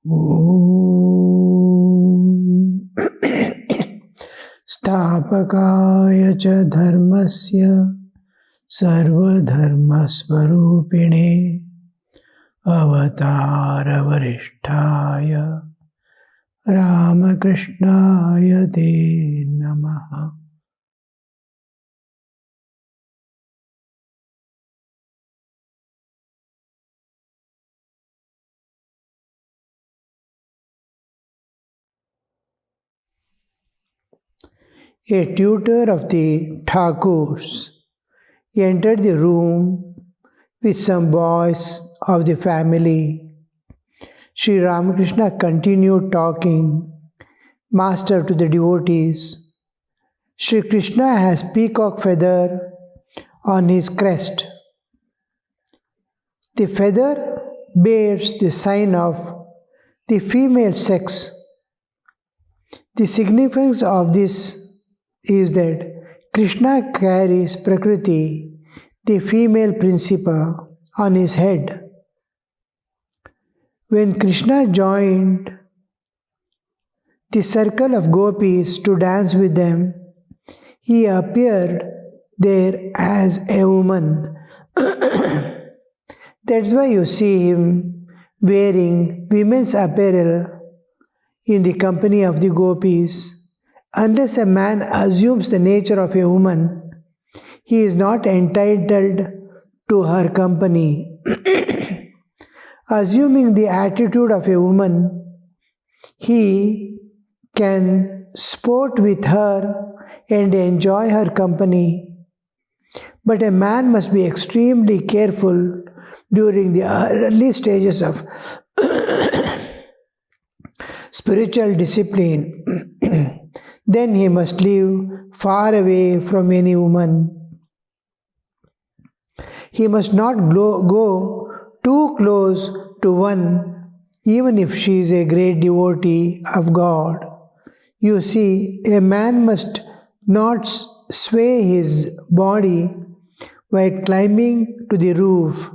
Om Stapakaya cha dharmasya sarvadharmasvarupine avatara varishtaya Ramakrishnaya te namaha. A tutor of the Thakurs entered the room with some boys of the family. Sri Ramakrishna continued talking, Master to the devotees. Sri Krishna has peacock feather on his crest. The feather bears the sign of the female sex. The significance of this is that Krishna carries Prakriti, the female principle, on his head. When Krishna joined the circle of gopis to dance with them, he appeared there as a woman. That's why you see him wearing women's apparel in the company of the gopis. Unless a man assumes the nature of a woman, he is not entitled to her company. Assuming the attitude of a woman, he can sport with her and enjoy her company. But a man must be extremely careful during the early stages of spiritual discipline. Then he must live far away from any woman. He must not go too close to one, even if she is a great devotee of God. You see, a man must not sway his body while climbing to the roof.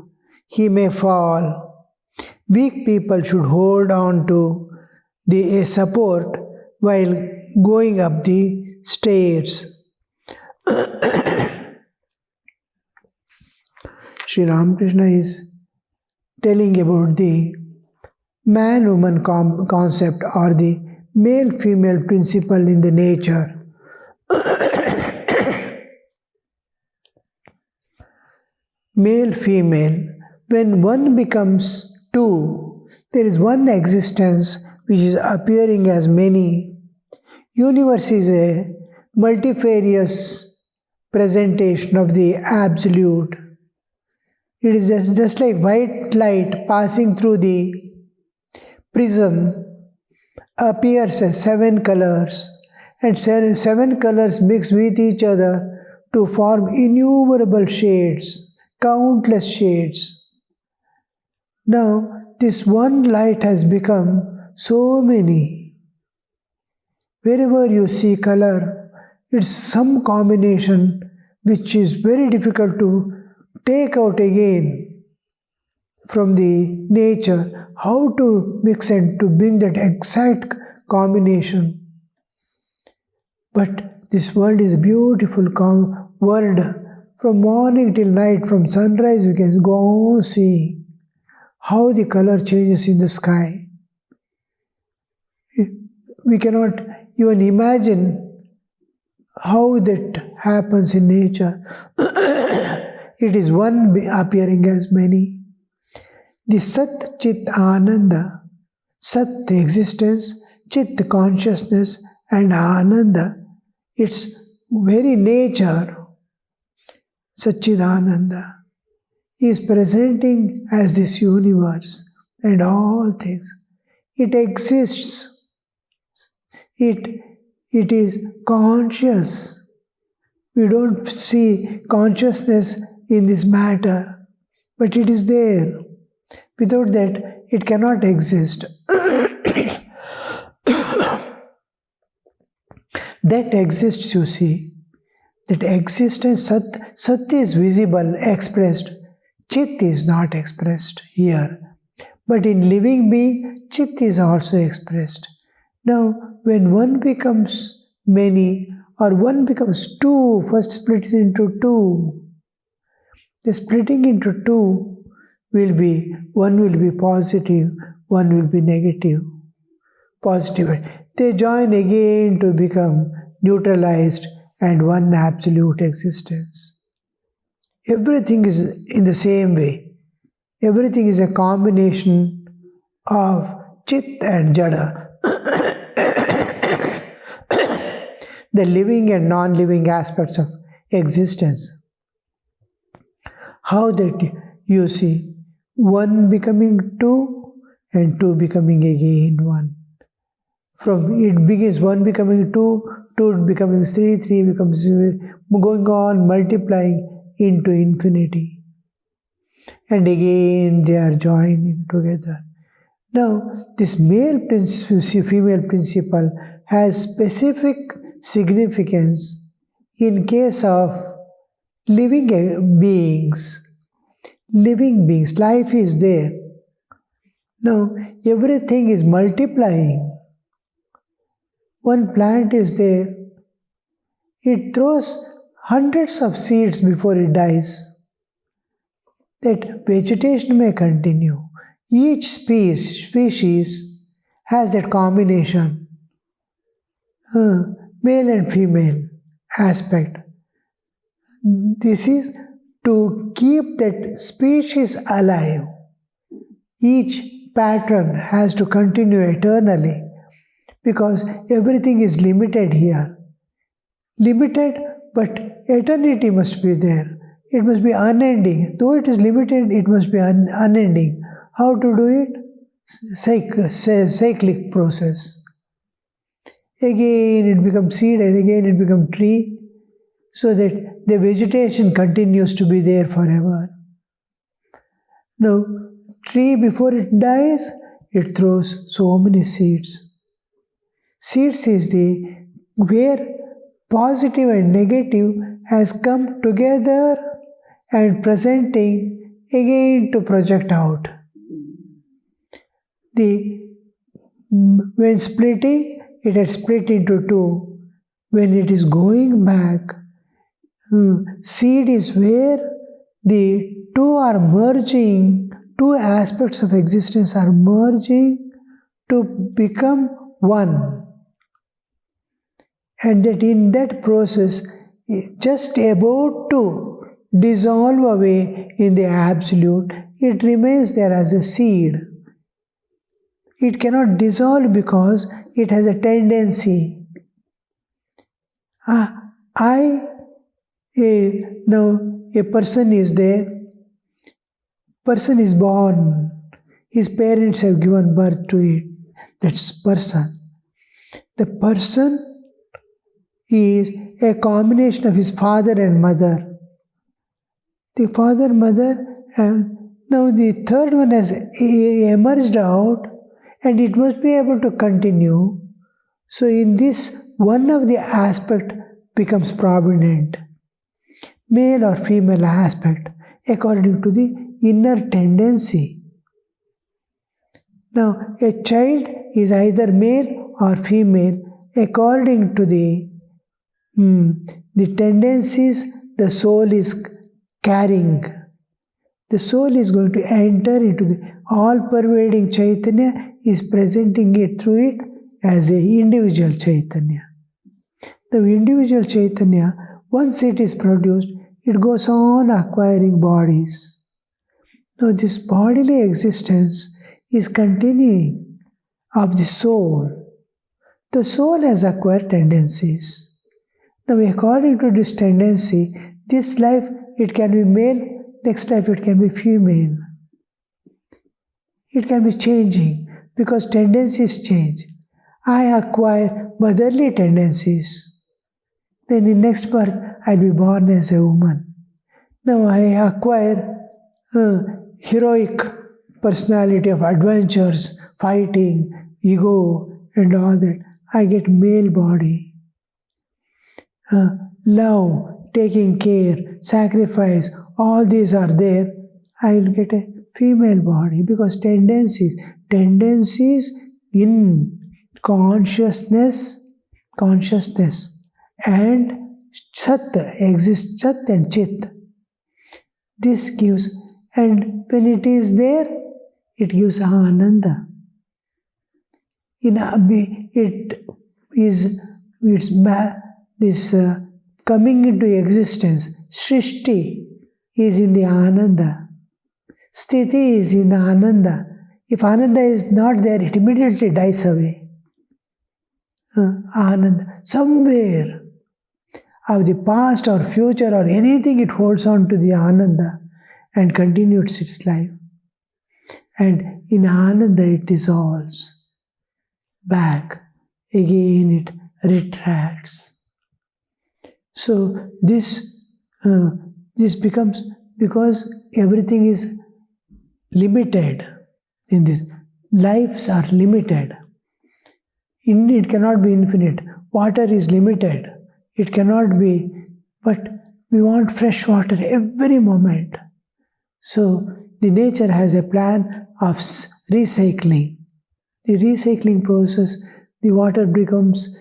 He may fall. Weak people should hold on to a support while going up the stairs. Sri Ramakrishna is telling about the man-woman concept or the male-female principle in the nature. Male-female, when one becomes two, there is one existence which is appearing as many. Universe is a multifarious presentation of the Absolute. It is just like white light passing through the prism appears as 7 colors, and 7 colors mix with each other to form innumerable shades, countless shades. Now, this one light has become so many. Wherever you see color, it's some combination which is very difficult to take out again from the nature, how to mix and to bring that exact combination. But this world is a beautiful world. From morning till night, from sunrise, we can go on see how the color changes in the sky. We cannot even imagine how that happens in nature. It is one appearing as many. The Sat Chit Ananda, Sat the existence, Chit the consciousness, and Ananda, its very nature, Satchidananda, is presenting as this universe and all things. It exists. It is conscious. We don't see consciousness in this matter, but it is there. Without that, it cannot exist. That exists, you see. That existence, Sat is visible, expressed. Chit is not expressed here. But in living being, Chit is also expressed. Now, when one becomes many or one becomes two, first splits into two. The splitting into two will be, one will be positive, one will be negative. Positive. They join again to become neutralized and one absolute existence. Everything is in the same way. Everything is a combination of Chit and Jada. The living and non-living aspects of existence. How that you see one becoming two and two becoming again one. From it begins one becoming two, two becoming three, three becomes going on multiplying into infinity. And again they are joining together. Now this male female principle has specific significance in case of living beings. Living beings, life is there. Now everything is multiplying. One plant is there. It throws hundreds of seeds before it dies. That vegetation may continue. Each species has that combination, male and female aspect. This is to keep that species alive. Each pattern has to continue eternally because everything is limited here. Limited, but eternity must be there. It must be unending. Though it is limited, it must be unending. How to do it? Cyclic process. Again it becomes seed and again it becomes tree, so that the vegetation continues to be there forever. Now, tree before it dies, it throws so many seeds. Seeds is the where positive and negative has come together and presenting again to project out. When splitting, it had split into two. When it is going back, seed is where the two are merging, two aspects of existence are merging to become one. And that in that process, just about to dissolve away in the absolute, it remains there as a seed. It cannot dissolve because it has a tendency. Now a person is there, person is born, his parents have given birth to it, that's person. The person is a combination of his father and mother. The father, mother, and now the third one has emerged out and it must be able to continue. So in this, one of the aspect becomes prominent, male or female aspect, according to the inner tendency. Now, a child is either male or female according to the tendencies the soul is carrying. The soul is going to enter into the all-pervading Chaitanya, is presenting it through it as an individual Chaitanya. The individual Chaitanya, once it is produced, it goes on acquiring bodies. Now this bodily existence is continuing of the soul. The soul has acquired tendencies. Now according to this tendency, this life it can be male, next life it can be female. It can be changing because tendencies change. I acquire motherly tendencies. Then in next birth, I'll be born as a woman. Now I acquire heroic personality of adventures, fighting, ego, and all that. I get male body. Love, taking care, sacrifice, all these are there. I will get a female body, because tendencies in consciousness and Sat exists, Chat and Chit. This gives, and when it is there, it gives Ananda. It is this coming into existence. Srishti is in the Ananda. Sthiti is in the Ananda. If Ananda is not there, it immediately dies away. Ananda. Somewhere of the past or future or anything, it holds on to the Ananda and continues its life. And in Ananda it dissolves back. Again it retracts. So this becomes, because everything is limited in this. Lives are limited. It cannot be infinite. Water is limited. It cannot be, but we want fresh water every moment. So the nature has a plan of recycling. The recycling process, the water becomes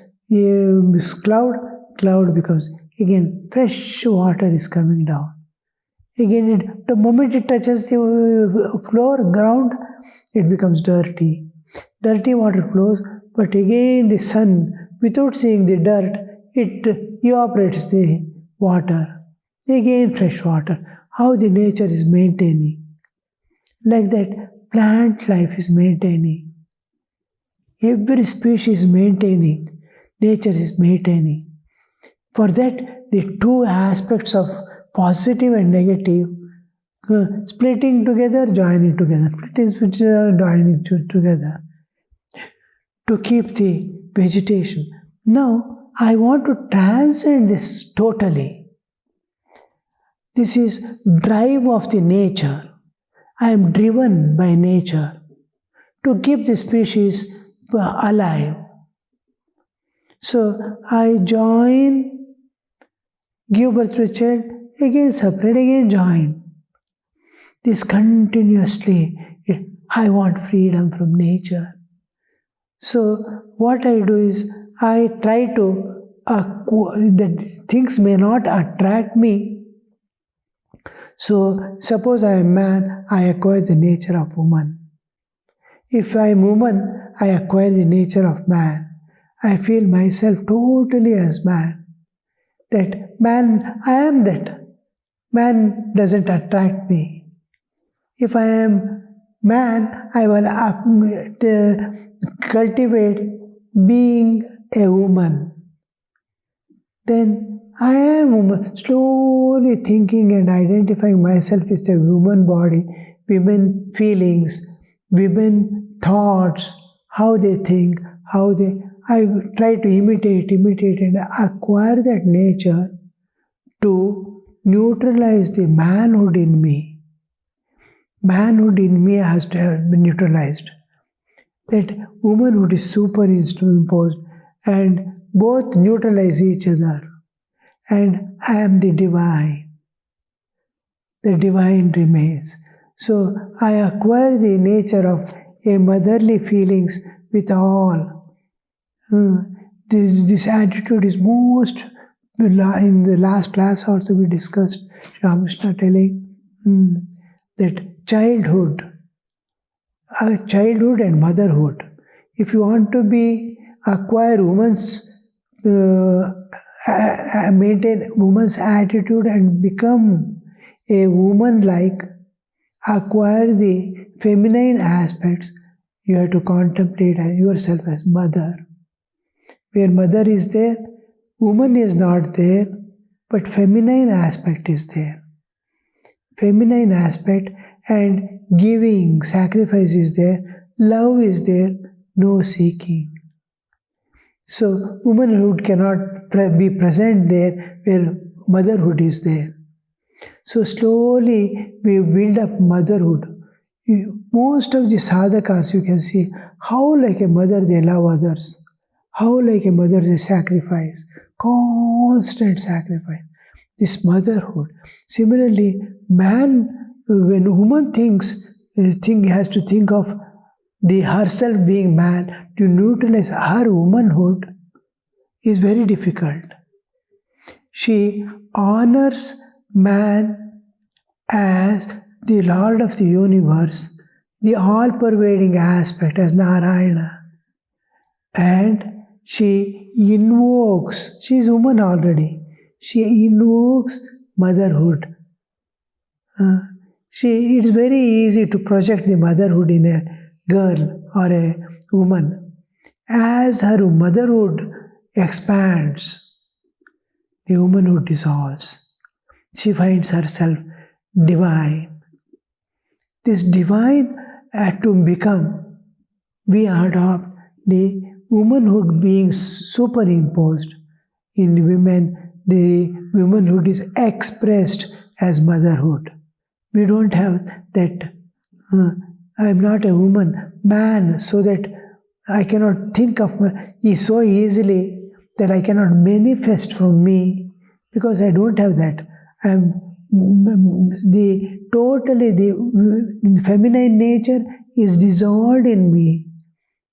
cloud becomes, again, fresh water is coming down. Again, the moment it touches the ground, it becomes dirty. Dirty water flows, but again the sun, without seeing the dirt, it evaporates the water. Again, fresh water. How the nature is maintaining. Like that, plant life is maintaining. Every species is maintaining. Nature is maintaining. For that, the two aspects of positive and negative, splitting together, joining together, joining together, to keep the vegetation. Now, I want to transcend this totally. This is drive of the nature. I am driven by nature to keep the species alive. So I join, give birth to a child, again separate, again join. This continuously, I want freedom from nature. So what I do is, I try to, that things may not attract me. So suppose I am man, I acquire the nature of woman. If I am woman, I acquire the nature of man. I feel myself totally as man. That man, I am that. Man doesn't attract me. If I am man, I will cultivate being a woman. Then I am woman, slowly thinking and identifying myself with a woman body, women feelings, women thoughts, how they think, I try to imitate and acquire that nature to neutralize the manhood in me. Manhood in me has to have been neutralized. That womanhood is superimposed and both neutralize each other. And I am the divine. The divine remains. So I acquire the nature of a motherly feelings with all. This attitude is most, in the last class also we discussed, Ramakrishna telling that childhood and motherhood. If you want to acquire maintain woman's attitude and become a woman-like, acquire the feminine aspects, you have to contemplate yourself as mother. Where mother is there, woman is not there, but feminine aspect is there. Feminine aspect and giving, sacrifice is there, love is there, no seeking. So womanhood cannot be present there where motherhood is there. So slowly we build up motherhood. Most of the sadhakas you can see how like a mother they love others, how like a mother they sacrifice, constant sacrifice. This motherhood. Similarly, man, when woman thinks has to think of herself being man, to neutralize her womanhood is very difficult. She honors man as the Lord of the universe, the all-pervading aspect as Narayana. And she invokes, she is woman already, she invokes motherhood. It's very easy to project the motherhood in a girl or a woman. As her motherhood expands, the womanhood dissolves. She finds herself divine. This divine had to become, we adopt the womanhood being superimposed. In women, the womanhood is expressed as motherhood. We don't have that, I am not a woman, man, so that I cannot think of so easily that I cannot manifest from me, because I don't have that. I am the feminine nature is dissolved in me,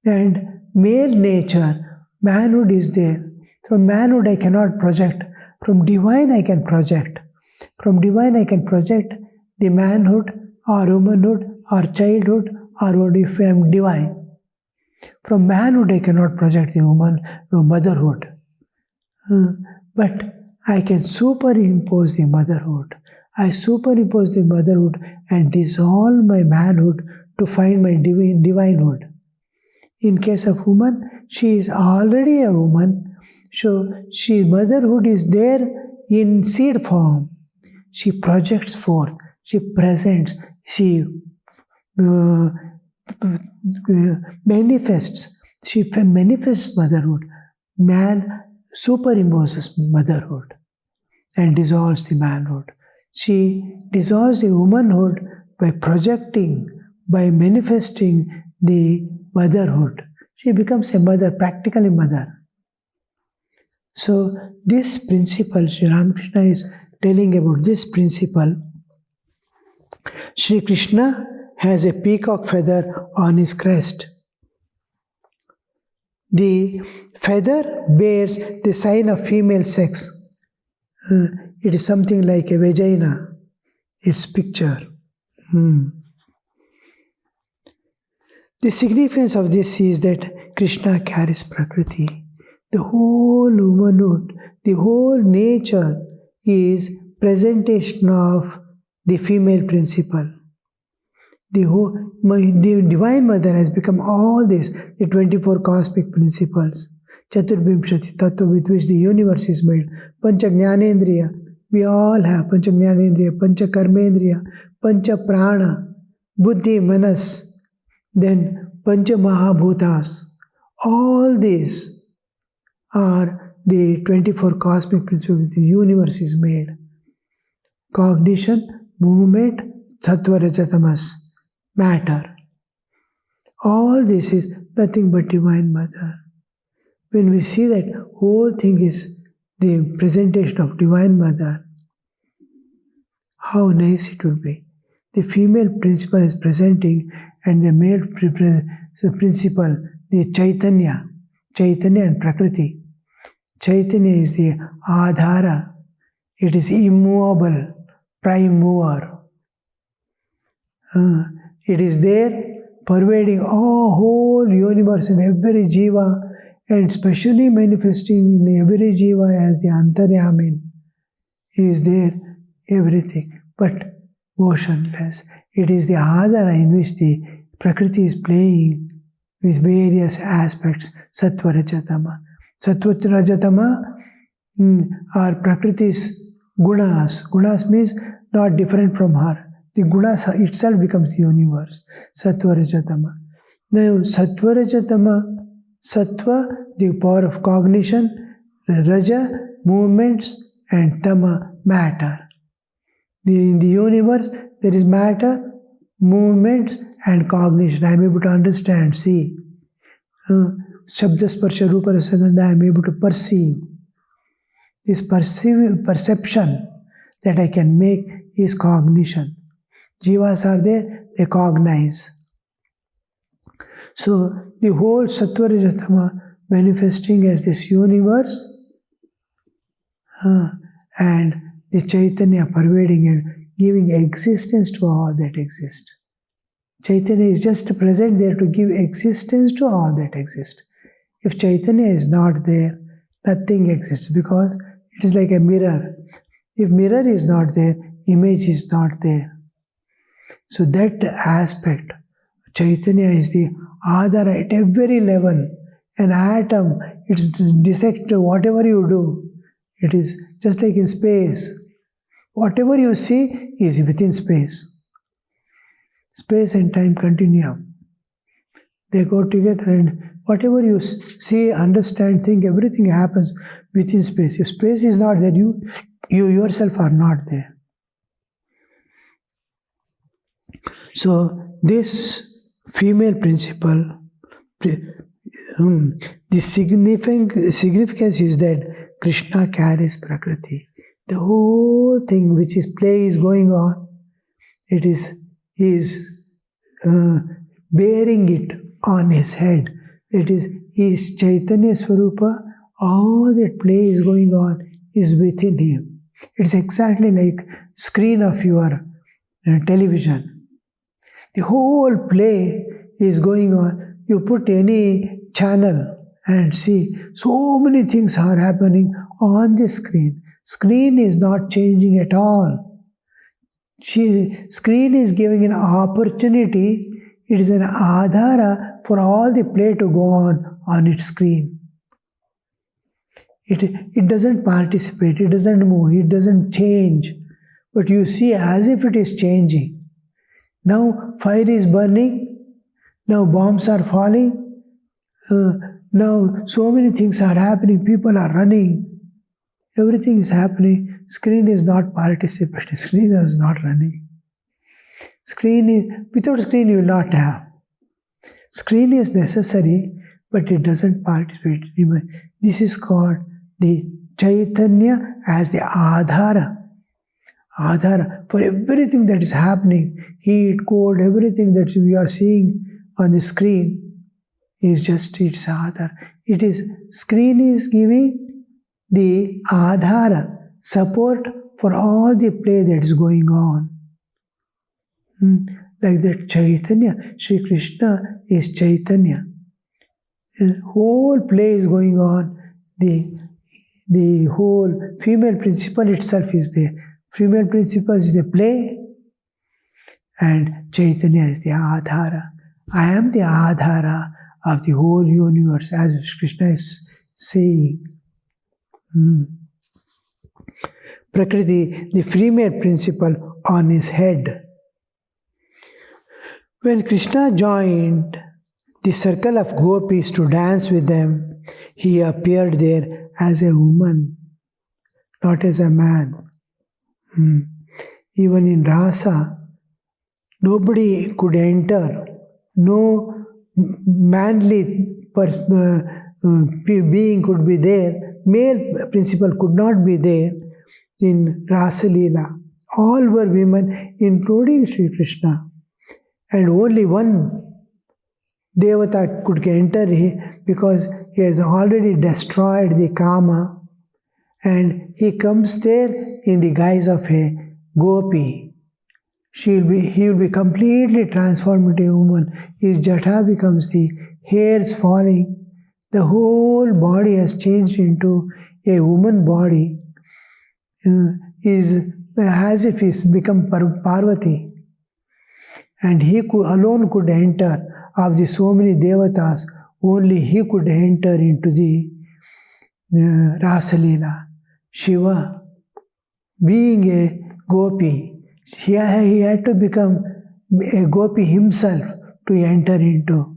and male nature, manhood is there. From manhood I cannot project. From divine I can project. From divine I can project the manhood or womanhood or childhood, or what if I am divine. From manhood I cannot project the motherhood. But I can superimpose the motherhood. I superimpose the motherhood and dissolve my manhood to find my divinehood. In case of woman, she is already a woman, so motherhood is there in seed form. She projects forth, she presents, she manifests. She manifests motherhood. Man superimposes motherhood and dissolves the manhood. She dissolves the womanhood by projecting, by manifesting the motherhood. She becomes a mother, practically mother. So this principle, Sri Ramakrishna is telling about this principle. Sri Krishna has a peacock feather on his crest. The feather bears the sign of female sex. It is something like a vagina, its picture. The significance of this is that Krishna carries Prakriti. The whole womanhood, the whole nature is presentation of the female principle. The Divine Mother has become all this, the 24 cosmic principles, Chaturbhimshati Tattva with which the universe is made, Pancha Jnanendriya, we all have Pancha Jnanendriya, Pancha Karmendriya, Pancha Prana, Buddhi, Manas, then Pancha Mahabhutas. All these are the 24 cosmic principles the universe is made. Cognition, movement, Sattva, Raja, Tamas, matter. All this is nothing but Divine Mother. When we see that whole thing is the presentation of Divine Mother, how nice it would be. The female principle is presenting and the male principle, the Chaitanya and Prakriti. Chaitanya is the Adhara. It is immovable, prime mover. It is there pervading all whole universe in every jiva, and especially manifesting in every jiva as the Antaryamin. He is there, everything, but motionless. It is the Adhara in which the Prakriti is playing with various aspects, Sattva, Rajatama. Sattva, Rajatama are Prakriti's gunas. Gunas means not different from her. The gunas itself becomes the universe. Sattva, Rajatama. Now, Sattva, Rajatama, Sattva, the power of cognition, Raja, movements, and Tama, matter. In the universe, there is matter, movements, and cognition. I am able to understand, see. Shabda, Sparsha, Rupa, Rasa, Gandha, I am able to perceive. This perception that I can make is cognition. Jivas are there, they cognize. So the whole Sattva Rajatama manifesting as this universe, and the Chaitanya pervading and giving existence to all that exists. Chaitanya is just present there to give existence to all that exists. If Chaitanya is not there, nothing exists, because it is like a mirror. If mirror is not there, image is not there. So that aspect, Chaitanya is the Adhara at every level. An atom, it's dissect whatever you do. It is just like in space. Whatever you see is within space. Space and time continuum. They go together, and whatever you see, understand, think, everything happens within space. If space is not there, you yourself are not there. So this female principle, the significance is that Krishna carries Prakriti. The whole thing which is play is going on, it is he is bearing it on his head. It is he is Chaitanya Swarupa. All that play is going on is within him. It's exactly like screen of your television. The whole play is going on. You put any channel and see, so many things are happening on the screen. Screen is not changing at all. Screen is giving an opportunity. It is an adhara for all the play to go on its screen. It doesn't participate, it doesn't move, it doesn't change. But you see as if it is changing. Now fire is burning, now bombs are falling, now so many things are happening, people are running, everything is happening. Screen is not participating, screen is not running. Without screen you will not have. Screen is necessary, but it doesn't participate. This is called the Chaitanya as the Adhara. Adhara for everything that is happening, heat, cold, everything that we are seeing on the screen is just its Adhara. Screen is giving the Adhara, support for all the play that is going on. Like that Chaitanya, Sri Krishna is Chaitanya. The whole play is going on. The whole female principle itself is there. Female principle is the play, and Chaitanya is the Adhara. I am the Adhara of the whole universe, as Krishna is saying. Prakriti, the female principle on his head. When Krishna joined the circle of gopis to dance with them, he appeared there as a woman, not as a man. Even in rasa, nobody could enter, no manly being could be there, male principle could not be there in Rasa Leela. All were women, including Sri Krishna. And only one Devata could enter because he has already destroyed the Kama, and he comes there in the guise of a gopi. He will be completely transformed into a woman. His jata becomes the hairs falling. The whole body has changed into a woman body. Is as if he's become Parvati. And he alone could enter. Of the so many devatas, only he could enter into the Rasa Leela. Shiva, being a gopi, he had to become a gopi himself to enter into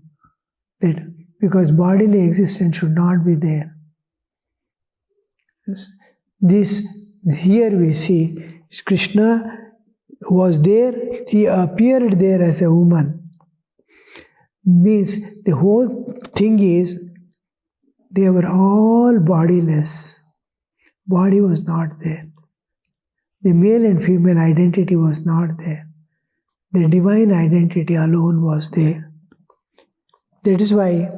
that, because bodily existence should not be there. Here we see Krishna was there, he appeared there as a woman. Means the whole thing is they were all bodiless. Body was not there. The male and female identity was not there. The divine identity alone was there. That is why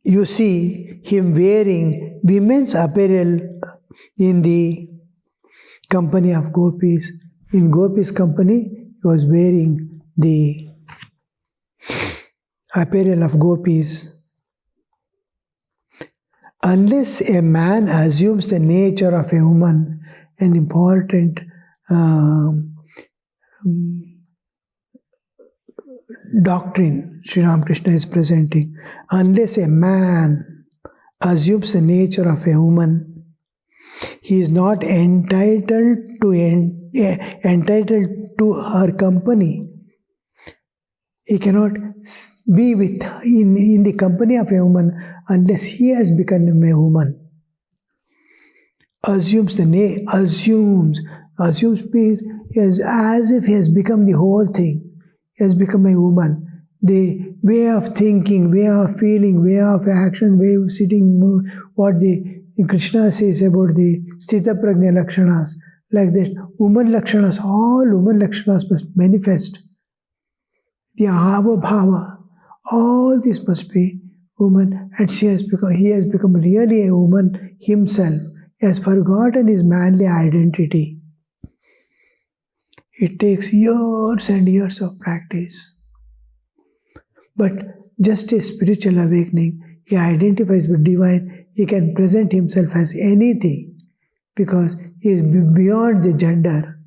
you see him wearing women's apparel in the company of gopis. In gopis' company, he was wearing the apparel of gopis. Unless a man assumes the nature of a woman, an important doctrine Sri Ramakrishna is presenting. Unless a man assumes the nature of a woman, he is not entitled to her company. He cannot be in the company of a woman unless he has become a woman. Assumes means as if he has become the whole thing. He has become a woman. The way of thinking, way of feeling, way of action, way of sitting, what the Krishna says about the Sthita Prajna Lakshanas, like that, woman Lakshanas, all woman Lakshanas must manifest. The Ahava Bhava, all this must be woman, and he has become really a woman himself. He has forgotten his manly identity. It takes years and years of practice. But just a spiritual awakening, he identifies with divine, he can present himself as anything because he is beyond the gender.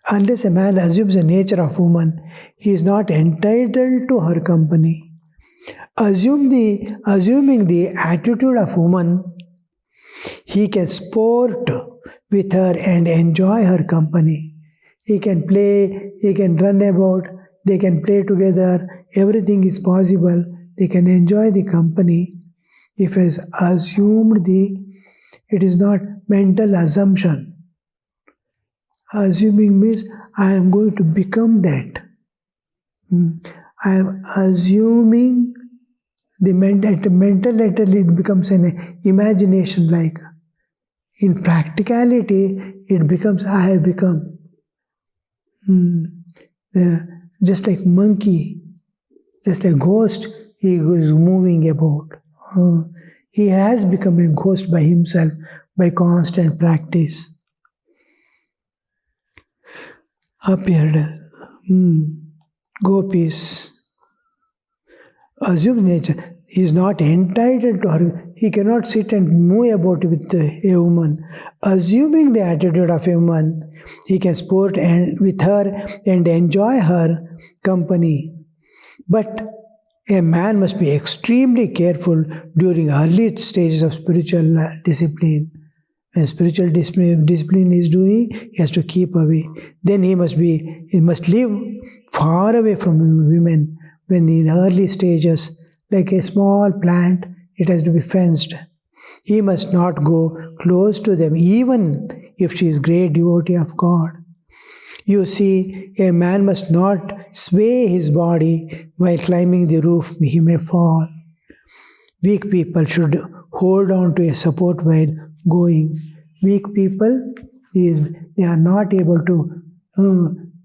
Unless a man assumes the nature of woman, he is not entitled to her company. Assuming the attitude of woman, he can sport with her and enjoy her company. He can play, he can run about, they can play together, everything is possible. They can enjoy the company. If he has assumed it is not mental assumption. Assuming means I am going to become that. I am assuming at the mental level it becomes an imagination like. In practicality, it becomes I have become. Just like monkey, just like ghost, he is moving about. He has become a ghost by himself, by constant practice. Appeared. Gopis. Assume nature. He is not entitled to her. He cannot sit and move about with a woman. Assuming the attitude of a woman, he can sport with her and enjoy her company. But a man must be extremely careful during early stages of spiritual discipline. When spiritual discipline is doing, he has to keep away. Then he must live far away from women. When in early stages, like a small plant, it has to be fenced. He must not go close to them, even if she is great devotee of God. You see, a man must not sway his body while climbing the roof, he may fall. Weak people should hold on to a support while going. Weak people, they are not able to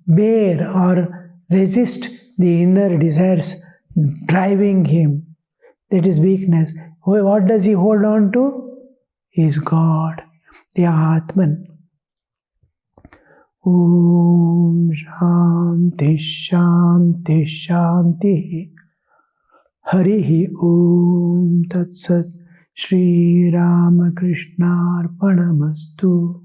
bear or resist the inner desires driving him. That is weakness. What does he hold on to? Is God, the Atman. Om Shanti Shanti Shanti Harihi Om Tat Sat Shri Ramakrishna Arpanamastu.